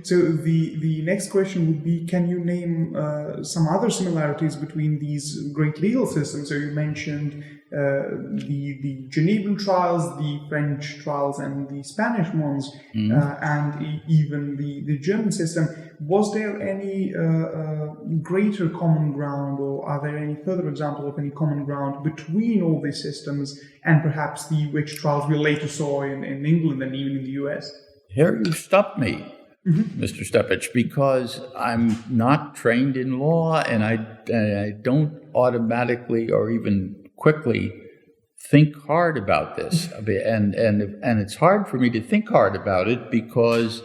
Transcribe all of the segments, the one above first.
So the next question would be, can you name some other similarities between these great legal systems? So you mentioned the Genevan trials, the French trials, and the Spanish ones, and even the German system. Was there any greater common ground, or are there any further examples of any common ground between all these systems and perhaps the witch trials we later saw in England and even in the US? Here you stumped me, Mr. Stepich, because I'm not trained in law, and I don't automatically or even quickly think hard about this. And it's hard for me to think hard about it because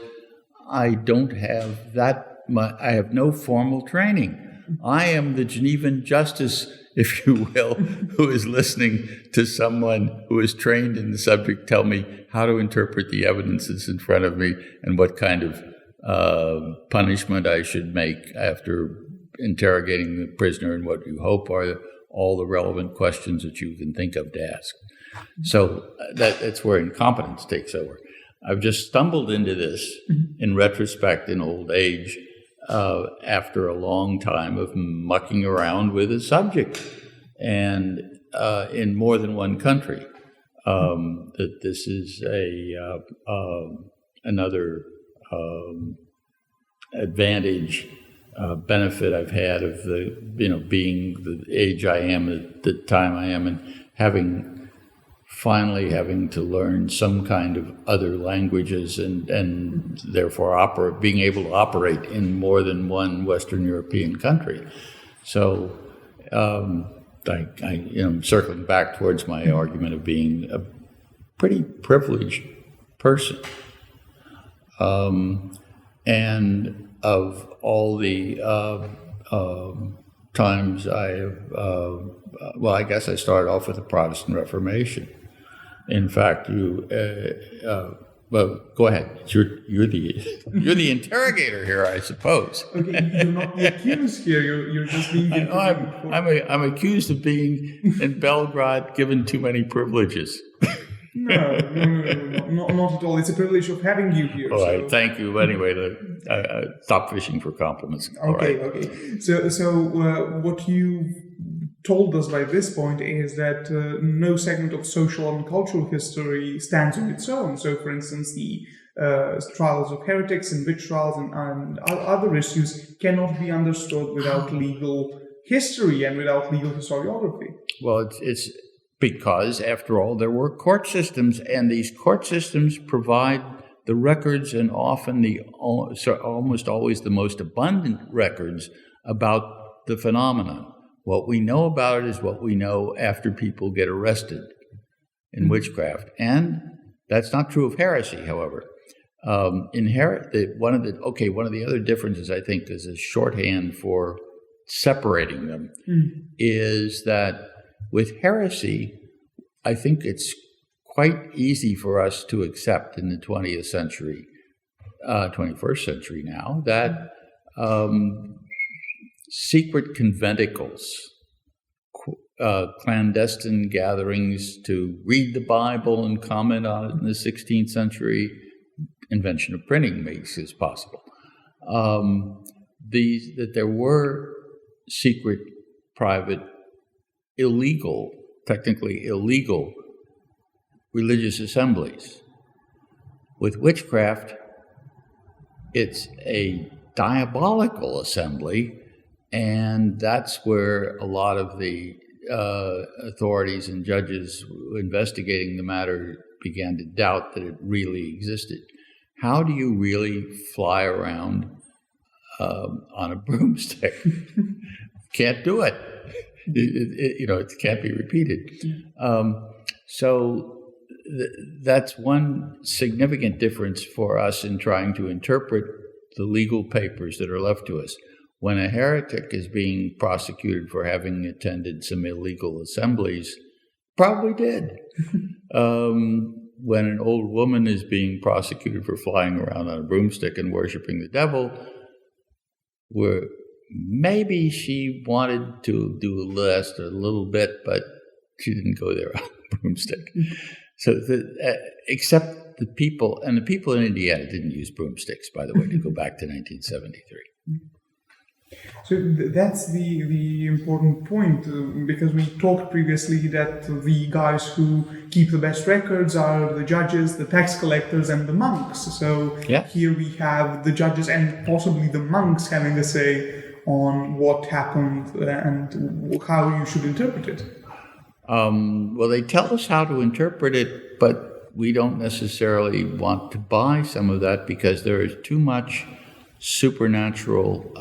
I don't have that much, I have no formal training. I am the Genevan justice, if you will, who is listening to someone who is trained in the subject tell me how to interpret the evidences in front of me and what kind of punishment I should make after interrogating the prisoner and what you hope are all the relevant questions that you can think of to ask. So that's where incompetence takes over. I've just stumbled into this in retrospect in old age after a long time of mucking around with a subject, and in more than one country. That this is another advantage, benefit I've had of being the age I am at the time I am, and finally having to learn some kind of other languages and therefore being able to operate in more than one Western European country. So I'm circling back towards my argument of being a pretty privileged person. And of all the times I have, I guess I started off with the Protestant Reformation. In fact, go ahead. You're the interrogator here, I suppose. Okay, you're not the accused here. You're just being. I'm accused of being in Belgrade, given too many privileges. No, not at all. It's a privilege of having you here. All right, thank you. Anyway, stop fishing for compliments. Okay. So what you told us by this point is that no segment of social and cultural history stands on its own. So, for instance, the trials of heretics and witch trials and other issues cannot be understood without legal history and without legal historiography. Well, it's because, after all, there were court systems, and these court systems provide the records, and often almost always the most abundant records about the phenomenon. What we know about it is what we know after people get arrested in witchcraft. And that's not true of heresy, however. One of the other differences, I think, is a shorthand for separating them, is that with heresy, I think it's quite easy for us to accept in the 20th century, 21st century now, that secret conventicles, clandestine gatherings to read the Bible and comment on it in the 16th century, invention of printing makes this possible. That there were secret, private, technically illegal religious assemblies. With witchcraft, it's a diabolical assembly, and that's where a lot of the authorities and judges investigating the matter began to doubt that it really existed. How do you really fly around on a broomstick? Can't do it. It can't be repeated. So that's one significant difference for us in trying to interpret the legal papers that are left to us. When a heretic is being prosecuted for having attended some illegal assemblies, probably did. When an old woman is being prosecuted for flying around on a broomstick and worshiping the devil, where maybe she wanted to do a little bit, but she didn't go there on a broomstick. except the people, and the people in Indiana didn't use broomsticks, by the way, to go back to 1973. So that's the important point, because we talked previously that the guys who keep the best records are the judges, the tax collectors, and the monks. So here we have the judges and possibly the monks having a say on what happened and how you should interpret it. Well, they tell us how to interpret it, but we don't necessarily want to buy some of that because there is too much supernatural,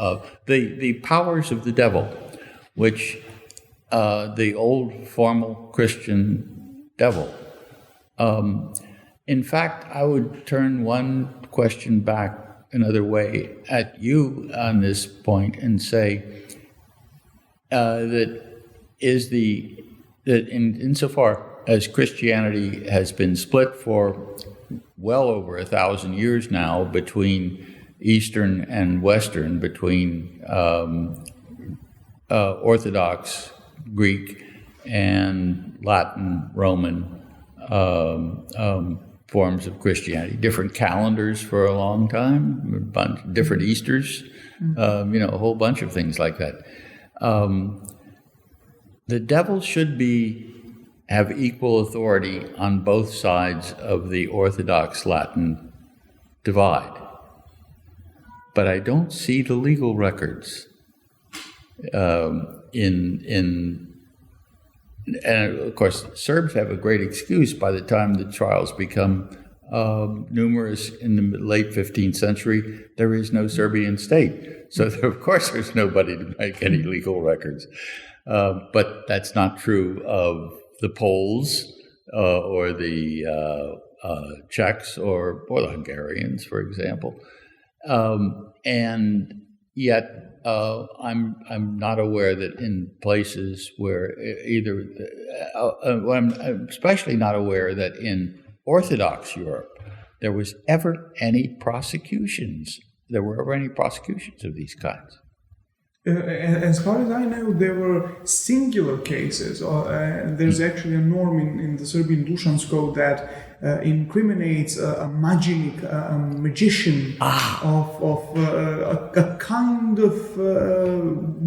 the powers of the devil, which the old formal Christian devil. In fact, I would turn one question back another way at you on this point and say that insofar as Christianity has been split for well over 1,000 years now between Eastern and Western, between Orthodox Greek and Latin Roman forms of Christianity, different calendars for a long time, a bunch, different Easters, a whole bunch of things like that. The devil should have equal authority on both sides of the Orthodox Latin divide. But I don't see the legal records and of course, Serbs have a great excuse by the time the trials become numerous in the late 15th century. There is no Serbian state. So, of course, there's nobody to make any legal records. But that's not true of the Poles or the Czechs or the Hungarians, for example. And yet, I'm not aware that in places where I'm especially not aware that in Orthodox Europe there was ever any prosecutions. There were ever any prosecutions of these kinds. As far as I know, there were singular cases. There's actually a norm in the Serbian Dušan's code that incriminates a magician of a kind of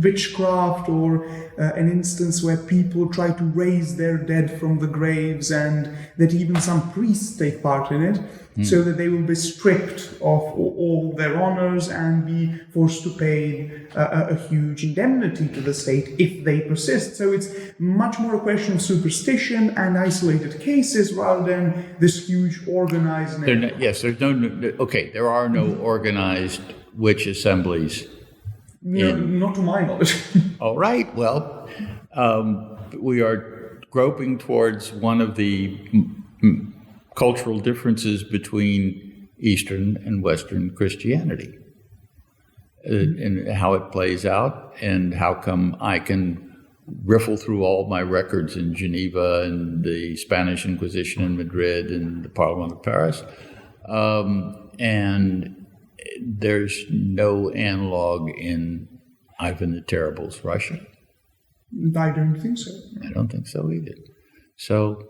witchcraft, or an instance where people try to raise their dead from the graves, and that even some priests take part in it, so that they will be stripped of all their honors and be forced to pay a huge indemnity to the state if they persist. So it's much more a question of superstition and isolated cases rather than this huge organized network. There are no organized witch assemblies. Not to my knowledge. All right, well, we are groping towards one of the cultural differences between Eastern and Western Christianity, and how it plays out, and how come I can riffle through all my records in Geneva and the Spanish Inquisition in Madrid and the Parliament of Paris, and there's no analog in Ivan the Terrible's Russia. I don't think so. I don't think so either. So,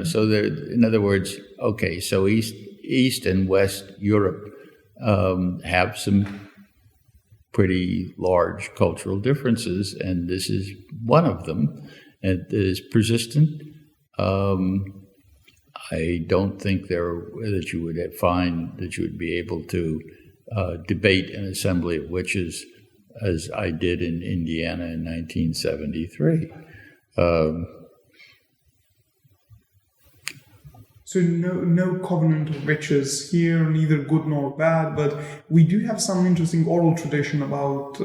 so there, in other words, okay, so East and West Europe have some pretty large cultural differences, and this is one of them, and it is persistent. I don't think that you would find that you would be able to debate an assembly of witches as I did in Indiana in 1973. So no covenant of witches here, neither good nor bad, but we do have some interesting oral tradition about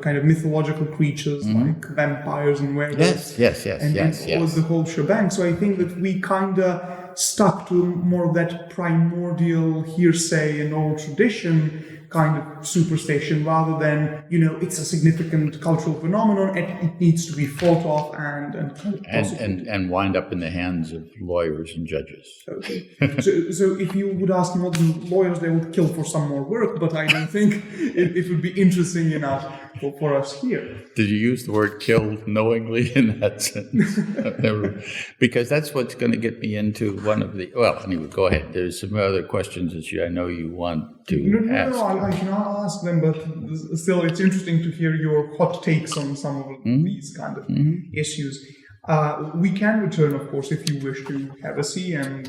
kind of mythological creatures like vampires and werewolves. Yes. And the whole shebang. So I think that we kind of stuck to more of that primordial hearsay and oral tradition kind of superstition, rather than, it's a significant cultural phenomenon and it needs to be fought off and wind up in the hands of lawyers and judges. Okay. So if you would ask modern lawyers, they would kill for some more work, but I don't think it would be interesting enough for us here. Did you use the word kill knowingly in that sentence? Never, because that's what's going to get me into one of the, well, anyway, go ahead. There's some other questions that I know you want to ask. No, I cannot ask them, but still, it's interesting to hear your hot takes on some of these kind of issues. We can return, of course, if you wish, to heresy and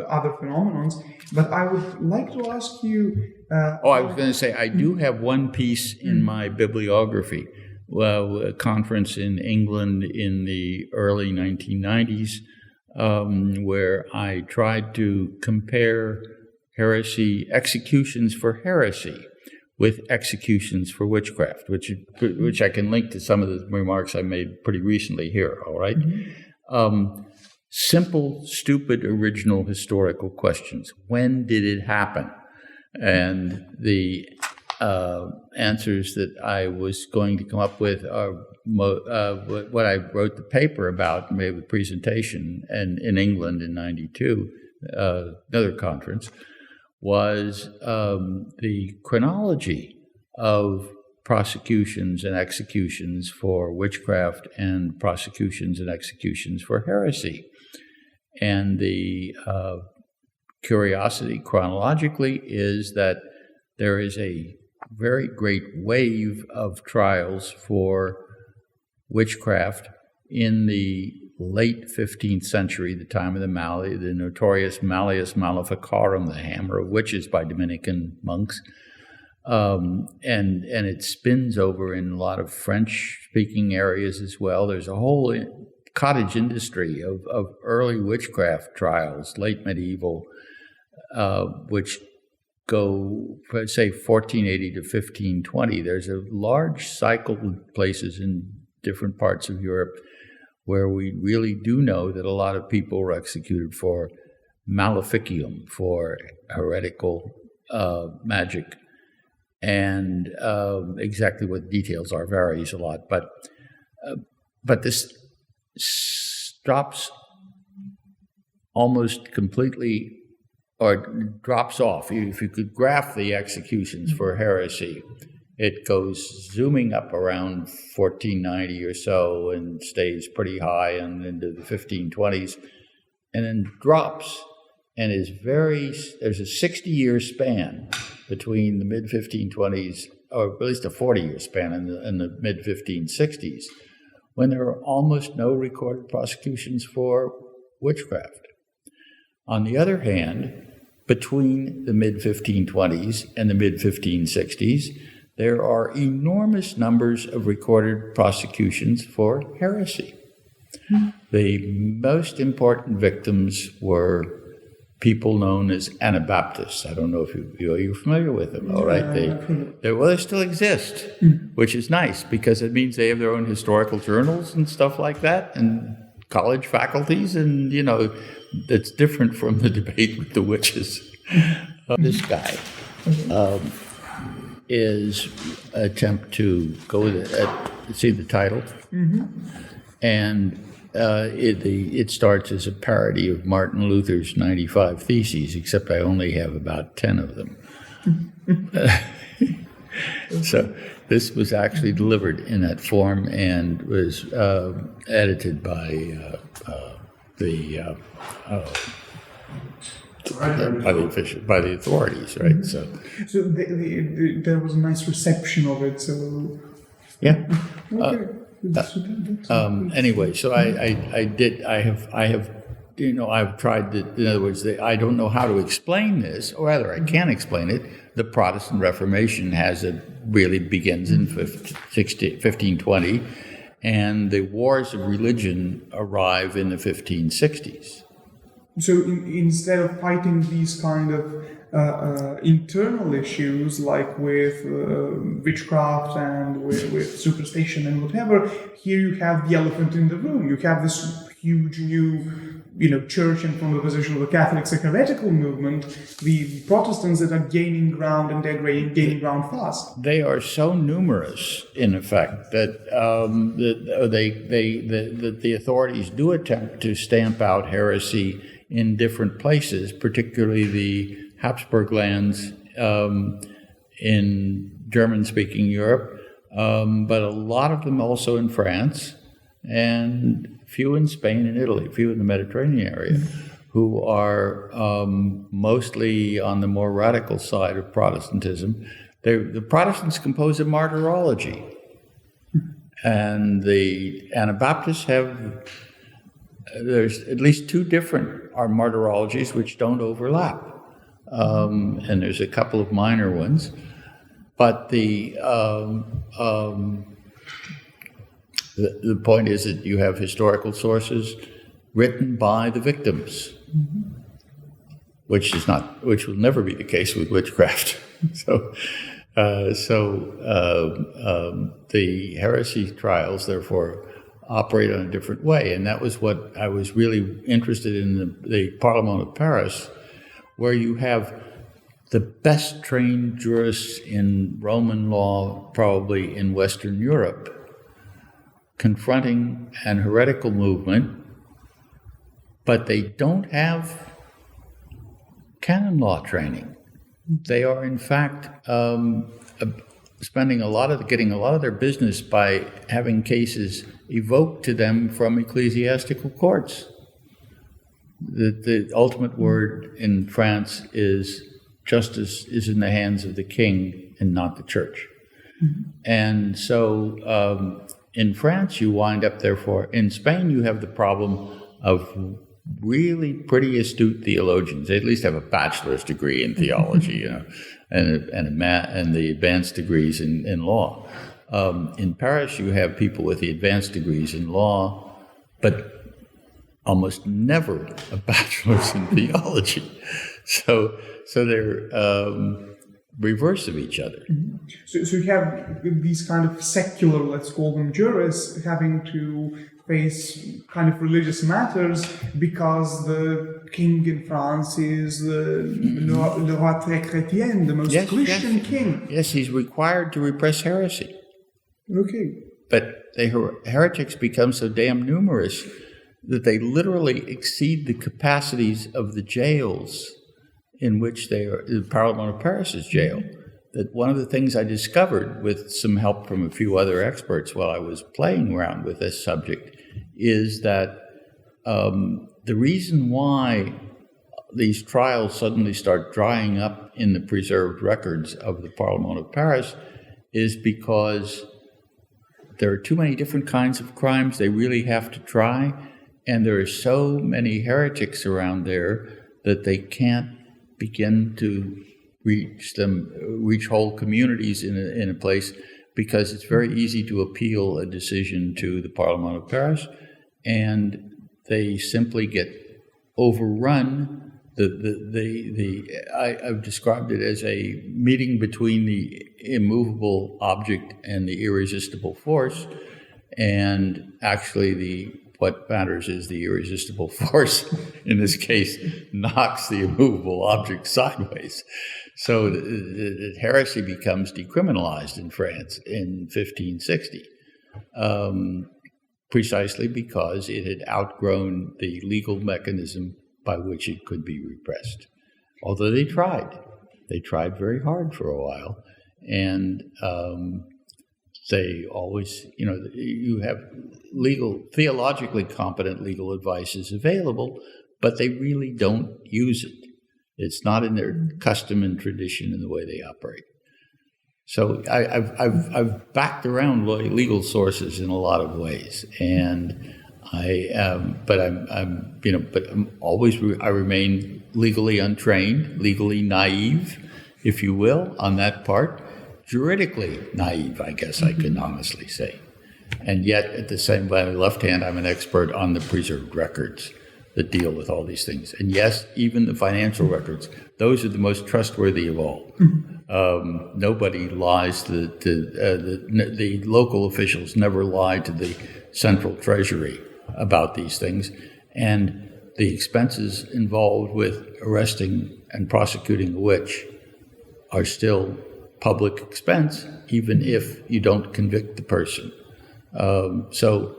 other phenomenons, but I would like to ask you... I was going to say, I do have one piece in my bibliography, a conference in England in the early 1990s, where I tried to compare executions for heresy with executions for witchcraft, which I can link to some of the remarks I made pretty recently here, all right? Simple, stupid, original historical questions. When did it happen? And the answers that I was going to come up with are what I wrote the paper about, made the presentation in England in 92, another conference, was the chronology of prosecutions and executions for witchcraft and prosecutions and executions for heresy. And the curiosity chronologically is that there is a very great wave of trials for witchcraft in the late 15th century, the time of the notorious Malleus Maleficarum, the Hammer of Witches by Dominican monks. And it spins over in a lot of French-speaking areas as well. There's a whole cottage industry of early witchcraft trials, late medieval, which go, say, 1480 to 1520. There's a large cycle of places in different parts of Europe where we really do know that a lot of people were executed for maleficium, for heretical magic. And exactly what details are varies a lot. But this stops almost completely, or drops off. If you could graph the executions for heresy, it goes zooming up around 1490 or so and stays pretty high and into the 1520s, and then drops and there's a 60-year span between the mid-1520s, or at least a 40-year span in the mid-1560s, when there are almost no recorded prosecutions for witchcraft. On the other hand, between the mid-1520s and the mid-1560s, there are enormous numbers of recorded prosecutions for heresy. The most important victims were people known as Anabaptists. I don't know if you're familiar with them, all right? They still exist, which is nice because it means they have their own historical journals and stuff like that, and college faculties, and, it's different from the debate with the witches. This guy is attempt to go with it. See the title? And it starts as a parody of Martin Luther's 95 Theses, except I only have about 10 of them. So this was actually delivered in that form and was edited by the authorities, right? So there was a nice reception of it. So yeah. Okay. Anyway, so I've tried to, in other words, I don't know how to explain this, or rather, I can explain it. The Protestant Reformation really begins in 1520, and the wars of religion arrive in the 1560s. So instead of fighting these kind of internal issues like with witchcraft and with superstition and whatever, here you have the elephant in the room. You have this huge new, church, and from the position of the Catholics, a heretical movement, the Protestants that are gaining ground, and they're gaining ground fast. They are so numerous, in effect, that the authorities do attempt to stamp out heresy in different places, particularly the Habsburg lands in German-speaking Europe, but a lot of them also in France, and few in Spain and Italy, few in the Mediterranean area. who are mostly on the more radical side of Protestantism. The Protestants compose a martyrology, and the Anabaptists there's at least two different martyrologies which don't overlap, and there's a couple of minor ones. But the point is that you have historical sources written by the victims, which will never be the case with witchcraft. The heresy trials, therefore, operate in a different way, and that was what I was really interested in the Parlement of Paris, where you have the best trained jurists in Roman law, probably in Western Europe, confronting an heretical movement, but they don't have canon law training. They are, in fact, getting a lot of their business by having cases evoked to them from ecclesiastical courts. The ultimate word in France is justice is in the hands of the king and not the church. Mm-hmm. And so in France, you wind up, therefore, in Spain, you have the problem of really pretty astute theologians. They at least have a bachelor's degree in theology, and the advanced degrees in law. In Paris, you have people with the advanced degrees in law, but almost never a bachelor's in theology. So they're reverse of each other. Mm-hmm. So you have these kind of secular, let's call them jurists, having to face kind of religious matters because the king in France is le roi très chrétien, the most Christian king. Yes, he's required to repress heresy. Okay. But the heretics become so damn numerous that they literally exceed the capacities of the jails in which they are, the Parlement of Paris' jail. That one of the things I discovered, with some help from a few other experts while I was playing around with this subject, is that the reason why these trials suddenly start drying up in the preserved records of the Parlement of Paris is because there are too many different kinds of crimes they really have to try, and there are so many heretics around there that they can't begin to reach whole communities in a place, because it's very easy to appeal a decision to the Parlement of Paris, and they simply get overrun. I've described it as a meeting between the immovable object and the irresistible force, and actually what matters is the irresistible force, in this case, knocks the immovable object sideways. So the heresy becomes decriminalized in France in 1560, precisely because it had outgrown the legal mechanism by which it could be repressed. Although they tried very hard for a while, and they always, you have theologically competent legal advice is available, but they really don't use it. It's not in their custom and tradition in the way they operate. So I've backed around legal sources in a lot of ways, and I remain legally untrained, legally naive, if you will, on that part. Juridically naive, I guess I can honestly say. And yet, at the same time, on the left hand, I'm an expert on the preserved records that deal with all these things. And yes, even the financial records, those are the most trustworthy of all. Nobody lies. The local officials never lie to the central treasury about these things. And the expenses involved with arresting and prosecuting a witch are still public expense, even if you don't convict the person. So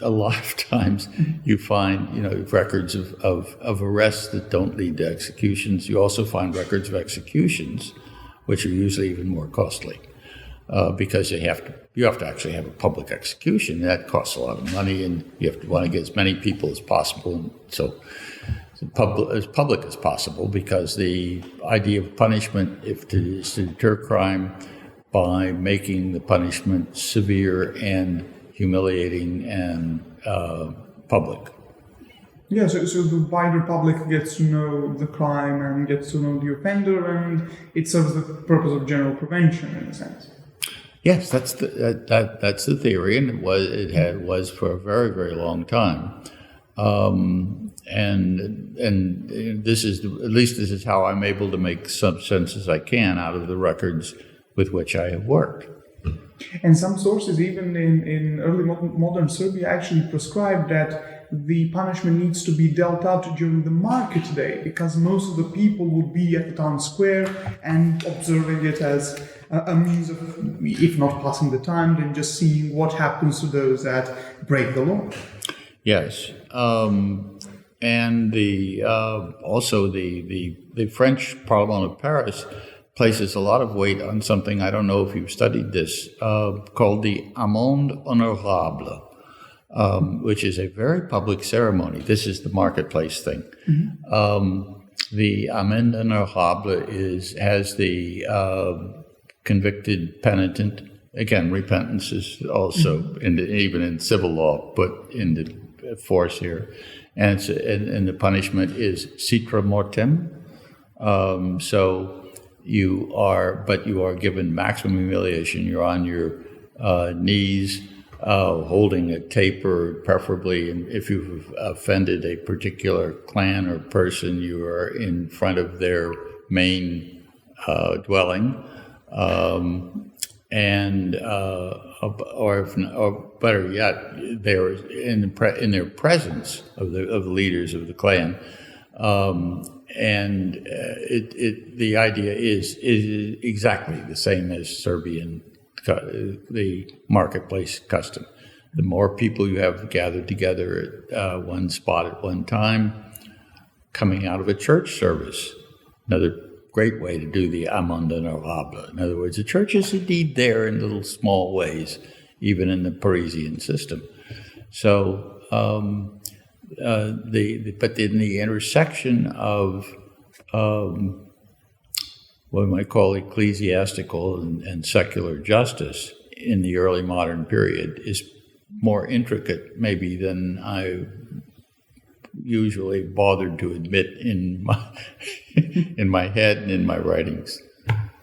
a lot of times you find, records of arrests that don't lead to executions. You also find records of executions, which are usually even more costly, because you have to actually have a public execution. That costs a lot of money, and you have to want to get as many people as possible. And so public as possible, because the idea of punishment is to deter crime by making the punishment severe and humiliating and public. Yeah, so the wider public gets to know the crime and gets to know the offender, and it serves the purpose of general prevention in a sense. Yes, that's the theory, and it was for a very, very long time. And this is at least this is how I'm able to make some sense as I can out of the records with which I have worked. And some sources, even in early modern Serbia, actually prescribe that the punishment needs to be dealt out during the market day, because most of the people would be at the town square and observing it as a means of, if not passing the time, then just seeing what happens to those that break the law. Yes. And also the French Parliament of Paris places a lot of weight on something, I don't know if you've studied this, called the amende honorable, which is a very public ceremony. This is the marketplace thing. Mm-hmm. The amende honorable has the convicted penitent. Again, repentance is also mm-hmm. even in civil law put into force here. And the punishment is citra mortem. So you are given maximum humiliation. You're on your knees, holding a taper, preferably. And if you've offended a particular clan or person, you are in front of their main dwelling, or better yet, they're in their presence of the leaders of the clan, the idea is exactly the same as Serbian the marketplace custom. The more people you have gathered together at one spot at one time, coming out of a church service, another great way to do the amende honorable. In other words, the church is indeed there in little small ways, even in the Parisian system. So, but in the intersection of what we might call ecclesiastical and secular justice in the early modern period is more intricate, maybe, than I usually bothered to admit in my head and in my writings.